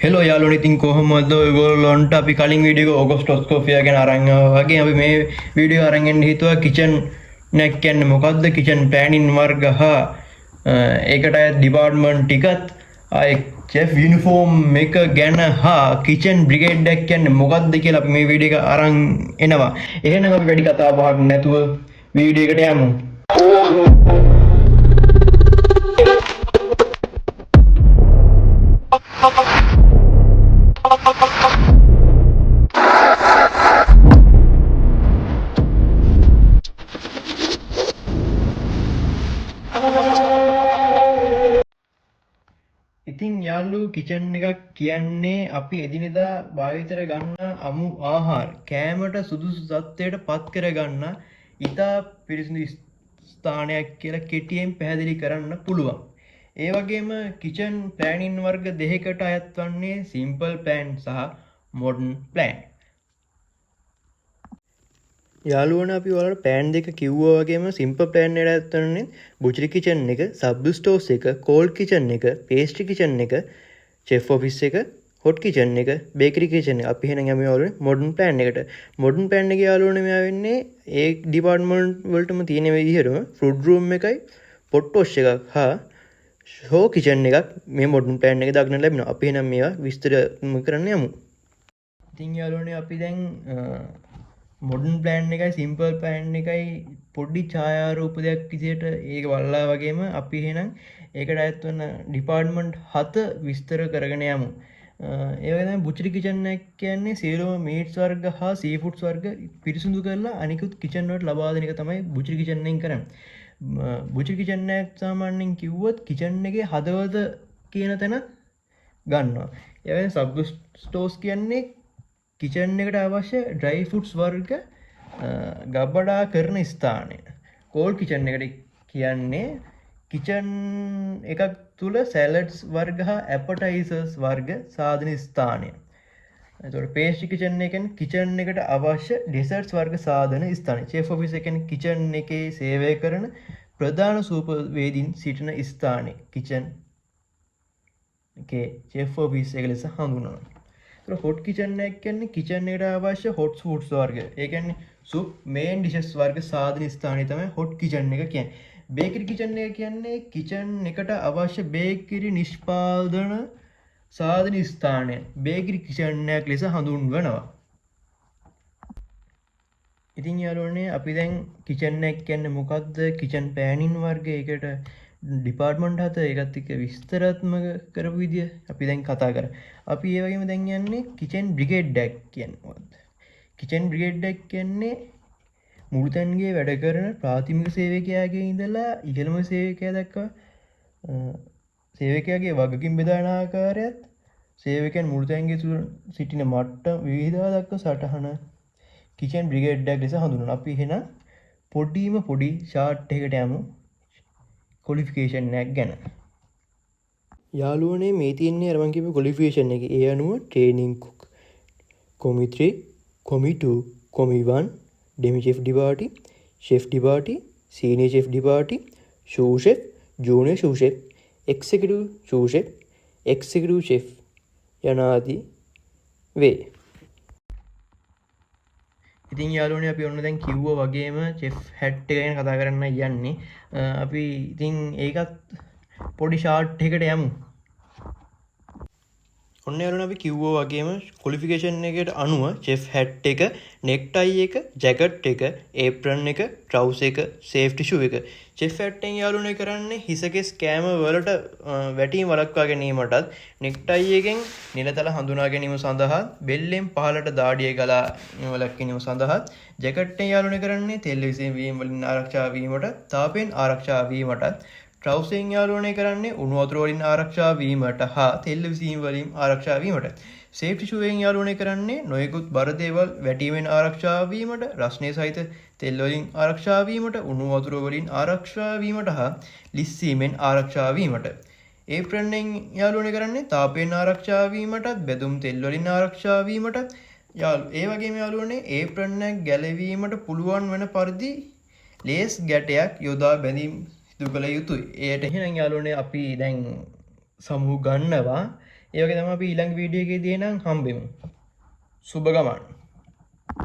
Hello යාළුවනේ ඉතින් කොහොමද ඔයගොල්ලන්ට අපි කලින් වීඩියෝ එක ඔගස්ටොස්කෝපියා ගැන අරන් ආවා වගේ අපි මේ වීඩියෝ අරන් එන්න හිතුවා කිචන් නැක් කියන්නේ මොකද්ද කිචන් ප්ලෑනින් වර්ග හා ඒකට අයත් ඩිපාර්ට්මන්ට් ටිකත් ආයේ චෙෆ් යුනිෆෝම් එක ගැන හා කිචන් බ්‍රිගේඩ් එකක් කියන්නේ මොකද්ද කියලා අපි මේ වීඩියෝ එක අරන් එනවා. එහෙනම් අපි වැඩි කතා බහක් නැතුව වීඩියෝ එකට යමු. ඉතින් යාළුවෝ කිචන් එකක් කියන්නේ අපි එදිනෙදා භාවිතයට ගන්න අමු ආහාර කෑමට සුදුසු තත්ත්වයට පත් කරගන්න ඉතා පිරිසිදු ස්ථානයක් කියලා කෙටියෙන් පැහැදිලි කරන්න පුළුවන්. ඒ වගේම කිචන් ප්ලෑනින් වර්ග දෙකකට අයත් වන්නේ සිම්පල් ප්ලෑන් සහ මොඩර්න් ප්ලෑන්. යාළුවනේ අපි ඔයාලට ප්ලෑන් දෙක කිව්වා වගේම සිම්පල් ප්ලෑන් එකට අයත් වන්නේ බුචරි කිචන් එක, සබ් ස්ටෝස් එක, කෝල්ඩ් කිචන් එක, පේස්ට්‍රි කිචන් එක, චෙෆ් ඔෆිස් එක, හොට් කිචන් එක, බේකරි කිචන් එක. අපි එහෙනම් යමු යාළුවනේ මොඩර්න් ප්ලෑන් එකට. මොඩර්න් ප්ලෑන් එකේ යාළුවනේ මෙයා වෙන්නේ ඒ ඩිපාර්ට්මන්ට් වලටම තියෙන විදිහටම ෆුඩ් රූම් එකයි පොට් වොෂ් එකක් හා ෂෝ කිචන් එකක් මේ මොඩර්න් ප්ලෑන් එකේ දක්නට ලැබෙනවා. අපි එහෙනම් මේවා විස්තර කරන්න යමු. ඉතින් යාළුවනේ අපි දැන් මොඩර්න් ප්ලෑන් එකයි සිම්පල් ප්ලෑන් එකයි පොඩි ඡායාරූපයක් විදිහට ඒක වල්ලා වගේම අපි එහෙනම් ඒකට අයත් වන ඩිපාර්ට්මන්ට් 7 විස්තර කරගෙන යමු. ඒ වගේ තමයි බුචරි කිචන් එක කියන්නේ සියලුම මීට්ස් වර්ග හා සී ෆුඩ්ස් වර්ග පිරිසිදු කරලා අනිකුත් කිචන් වලට ලබා දෙන එක තමයි බුචරි කිචන් එකෙන් කරන්නේ. බුචරි කිචන් එක සාමාන්‍යයෙන් කිව්වොත් කිචන් එකේ හදවත කියන තැන ගන්නවා. ඒ වගේ සබ් ස්ටෝස් කියන්නේ කිචන් එකට අවශ්‍ය ඩ්‍රයි ෆුඩ්ස් වර්ග ගබඩා කරන ස්ථානය. කෝල්ඩ් කිචන් එකට කියන්නේ කිචන් එකක් තුල සැලඩ්ස් වර්ග හා ඇපටයිසර්ස් වර්ග සාධන ස්ථානය. එතකොට පේස්ට්‍රි කිචන් එක කියන්නේ කිචන් එකට අවශ්‍ය ඩෙසර්ට්ස් වර්ග සාධන ස්ථානය. චෙෆ් ඔෆිස් එක කියන්නේ කිචන් එකේ සේවය කරන ප්‍රධාන සූපවේදීන් සිටින ස්ථානය. කිචන් එකේ චෙෆ් ඔෆිස් එක ලෙස හඳුන්වනවා. හොට් කිචන් එක කියන්නේ කිචන් එකට අවශ්‍ය හොට් ෆුඩ්ස් වර්ග. ඒ කියන්නේ සුප්, මේන් ඩිෂස් වර්ග සාධන ස්ථානය තමයි හොට් කිචන් එක කියන්නේ. බේකරි කිචන් එක කියන්නේ කිචන් එකට අවශ්‍ය බේකරි නිෂ්පාදන සාධන ස්ථානය. බේකරි කිචන් එකක් ලෙස හඳුන්වනවා. ඉතින් යාළුවනේ අපි දැන් කිචන් එක කියන්නේ මොකක්ද? කිචන් ප්ලෑනින් වර්ග ඒකට ඩිපාර්ට්මන්ට් 7 ඒකත් එක්ක විස්තරාත්මක කරපු විදිය අපි දැන් කතා කරා. අපි ඒ වගේම දැන් යන්නේ කිචන් බ්‍රිගේඩ් එකක් කියන්නේ මොකක්ද? කිචන් බ්‍රිගේඩ් එක කියන්නේ මුළුතැන්ගේ වැඩ කරන ප්‍රාථමික සේවකයාගේ ඉඳලා ඉහළම සේවකයා දක්වා සේවකයාගේ වගකීම් බෙදාන ආකාරයත් සේවකයන් මුළුතැන්ගේ සිටින මට්ටම් විවිධ දක්වා සටහන කිචන් බ්‍රිගේඩ් එකක් ලෙස හඳුන්වනවා. අපි එහෙනම් පොඩි ෂාට් එකකට යමු. ක්වොලිෆිකේෂන් එකක් ගැන. යාළුවනේ මේ තියෙන්නේ අර මං කියපු ක්වොලිෆිකේෂන් එක. ඒ අනුව training cook, commis 3, commis 2, commis 1, demi chef de partie, chef de partie, senior chef de partie, sous chef, junior sous chef, executive sous chef, executive chef යනාදී වේ. ඉතින් යාළුවනේ අපි ඔන්න දැන් කිව්වා වගේම චෙෆ් හැට් එක ගැන කතා කරන්න යන්නේ. අපි ඉතින් ඒකත් පොඩි ෂාට් එකකට යමු. ඔන්න යාළුවනේ අපි කිව්වා වගේම ක්වොලිෆිකේෂන් එකට අනුව චෙෆ් හැට් එක, නෙක් ටයි එක, ජැකට් එක, ඒප්‍රන් එක, ට්‍රවුස් එක, සේෆ්ටි ෂූ එක. චෙෆ් හැට් එකෙන් යාළුවනේ කරන්නේ හිසකෙස් කෑම වලට වැටීම් වළක්වා ගැනීමටත්, නෙක් ටයි එකෙන් නිලතල හඳුනා ගැනීම සඳහා, බෙල්ලෙන් පහළට දාඩිය ගලා වළක්වීම සඳහා, ජැකට් එකෙන් යාළුවනේ කරන්නේ තෙල් විසීම වලින් ආරක්ෂා වීමට, තාපයෙන් ආරක්ෂා වීමටත්, ට්‍රවුසෙන් යාළුවනේ කරන්නේ උණු වතුර වලින් ආරක්ෂා වීමට හා තෙල් විසීම වලින් ආරක්ෂා වීමට. සේෆ්ටි ෂූ එකෙන් යාළුවනේ කරන්නේ නොයෙකුත් බර දේවල් වැටීමෙන් ආරක්ෂා වීමට, රස්නේ සහිත තෙල් වලින් ආරක්ෂා වීමට, උණු වතුර වලින් ආරක්ෂා වීමට හා ලිස්සීමෙන් ආරක්ෂා වීමට. ඒප්‍රන් එකෙන් යාළුවනේ කරන්නේ තාපයෙන් ආරක්ෂා වීමටත්, බෙදුම් තෙල් වලින් ආරක්ෂා වීමටත්. ඒ වගේම යාළුවනේ ඒප්‍රන් එක ගැලවීමට පුළුවන් වෙන පරිදි ලේස් ගැටයක් යොදා බැඳීම් සිදු කළ යුතුයි. ඒට එහෙනම් යාළුවනේ අපි දැන් සමු ගන්නවා. ඒ වගේ තමයි අපි ඊළඟ වීඩියෝ එකේදී එනම් හම්බෙමු. සුබ ගමන්.